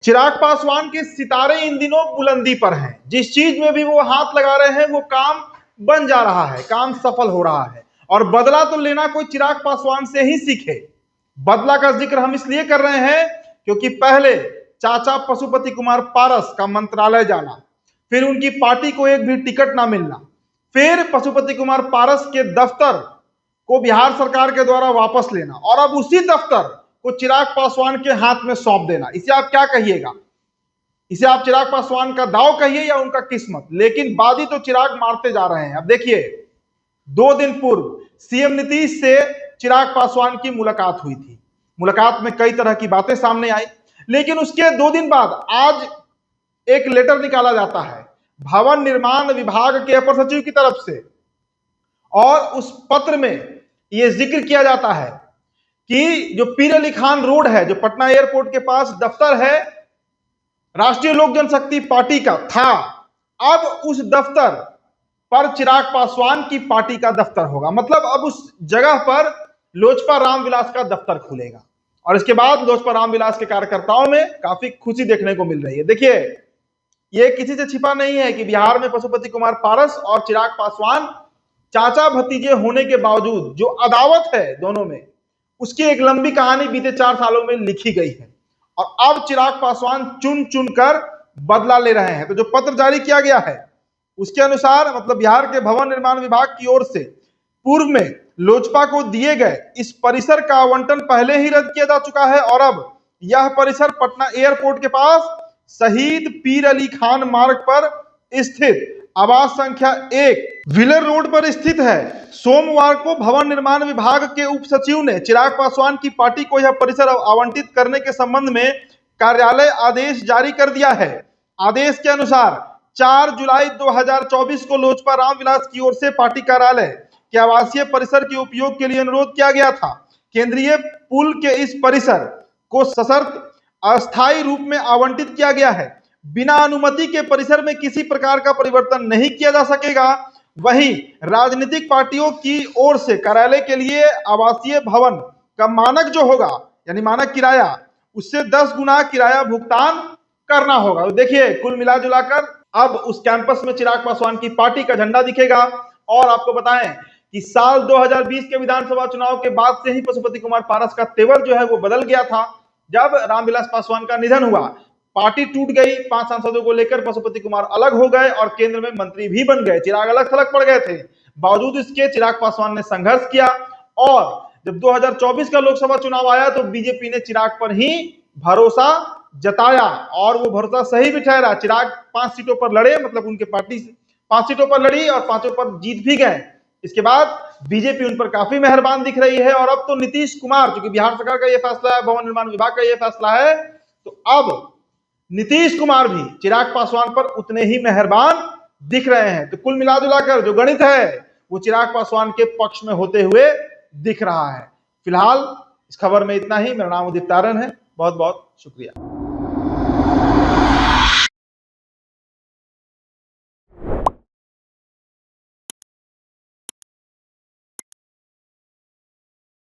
चिराग पासवान के सितारे इन दिनों बुलंदी पर हैं। जिस चीज में भी वो हाथ लगा रहे हैं वो काम बन जा रहा है, काम सफल हो रहा है। और बदला तो लेना कोई चिराग पासवान से ही सीखे। बदला का जिक्र हम इसलिए कर रहे हैं क्योंकि पहले चाचा पशुपति कुमार पारस का मंत्रालय जाना, फिर उनकी पार्टी को एक भी टिकट ना मिलना, फिर पशुपति कुमार पारस के दफ्तर को बिहार सरकार के द्वारा वापस लेना और अब उसी दफ्तर को चिराग पासवान के हाथ में सौंप देना। इसे आप क्या कहिएगा? इसे आप चिराग पासवान का दाव कहिए या उनका किस्मत? लेकिन बाजी तो चिराग मारते जा रहे हैं। अब देखिए, 2 दिन पूर्व सीएम नीतीश से चिराग पासवान की मुलाकात हुई थी। मुलाकात में कई तरह की बातें सामने आई, लेकिन उसके 2 दिन बाद आज एक लेटर निकाला जाता है भवन निर्माण विभाग के अपर सचिव की तरफ से, और उस पत्र में यह जिक्र किया जाता है कि जो पीर अली खान रोड है, जो पटना एयरपोर्ट के पास दफ्तर है राष्ट्रीय लोक जनशक्ति पार्टी का था, अब उस दफ्तर पर चिराग पासवान की पार्टी का दफ्तर होगा। मतलब अब उस जगह पर लोजपा रामविलास का दफ्तर खुलेगा। और इसके बाद लोजपा रामविलास के कार्यकर्ताओं में काफी खुशी देखने को मिल रही है। देखिए, यह किसी से छिपा नहीं है कि बिहार में पशुपति कुमार पारस और चिराग पासवान चाचा भतीजे होने के बावजूद जो अदावत है दोनों में, उसकी एक लंबी कहानी बीते 4 सालों में लिखी गई है। और अब चिराग पासवान चुन चुन कर बदला ले रहे हैं। तो जो पत्र जारी किया गया है उसके अनुसार, मतलब बिहार के भवन निर्माण विभाग की ओर से पूर्व में लोजपा को दिए गए इस परिसर का आवंटन पहले ही रद्द किया जा चुका है और अब यह परिसर पटना एयरपोर्ट के पास शहीद पीर अली खान मार्ग पर स्थित आवास संख्या 1 व्हीलर रोड पर स्थित है। सोमवार को भवन निर्माण विभाग के उप सचिव ने चिराग पासवान की पार्टी को यह परिसर आवंटित करने के संबंध में कार्यालय आदेश जारी कर दिया है। आदेश के अनुसार 4 जुलाई 2024 को लोजपा रामविलास की ओर से पार्टी कार्यालय के आवासीय परिसर के उपयोग के लिए अनुरोध किया गया था। केंद्रीय पुल के इस परिसर को सशर्त अस्थायी रूप में आवंटित किया गया है। बिना अनुमति के परिसर में किसी प्रकार का परिवर्तन नहीं किया जा सकेगा। वहीं राजनीतिक पार्टियों की ओर से कार्यालय के लिए आवासीय भवन का मानक जो होगा, यानी मानक किराया, उससे 10 गुना किराया भुगतान करना होगा। तो देखिए, कुल मिलाजुलाकर अब उस कैंपस में चिराग पासवान की पार्टी का झंडा दिखेगा। और आपको बताएं कि साल 2020 के विधानसभा चुनाव के बाद से ही पशुपति कुमार पारस का तेवर जो है वो बदल गया था। जब रामविलास पासवान का निधन हुआ, पार्टी टूट गई, 5 सांसदों को लेकर पशुपति कुमार अलग हो गए और केंद्र में मंत्री भी बन गए। चिराग अलग थलग पड़ गए थे। बावजूद इसके चिराग पासवान ने संघर्ष किया और जब 2024 का लोकसभा चुनाव आया तो बीजेपी ने चिराग पर ही भरोसा जताया और वो भरोसा सही भी ठहरा। चिराग 5 सीटों पर लड़े, मतलब उनके पार्टी 5 सीटों पर लड़ी और 5 पर जीत भी गए। इसके बाद बीजेपी उन पर काफी मेहरबान दिख रही है। और अब तो नीतीश कुमार, क्योंकि बिहार सरकार का यह फैसला है, भवन निर्माण विभाग का यह फैसला है, तो अब नीतीश कुमार भी चिराग पासवान पर उतने ही मेहरबान दिख रहे हैं। तो कुल मिलाजुलाकर जो गणित है वो चिराग पासवान के पक्ष में होते हुए दिख रहा है। फिलहाल इस खबर में इतना ही। मेरा नाम उदित तारण है। बहुत बहुत शुक्रिया।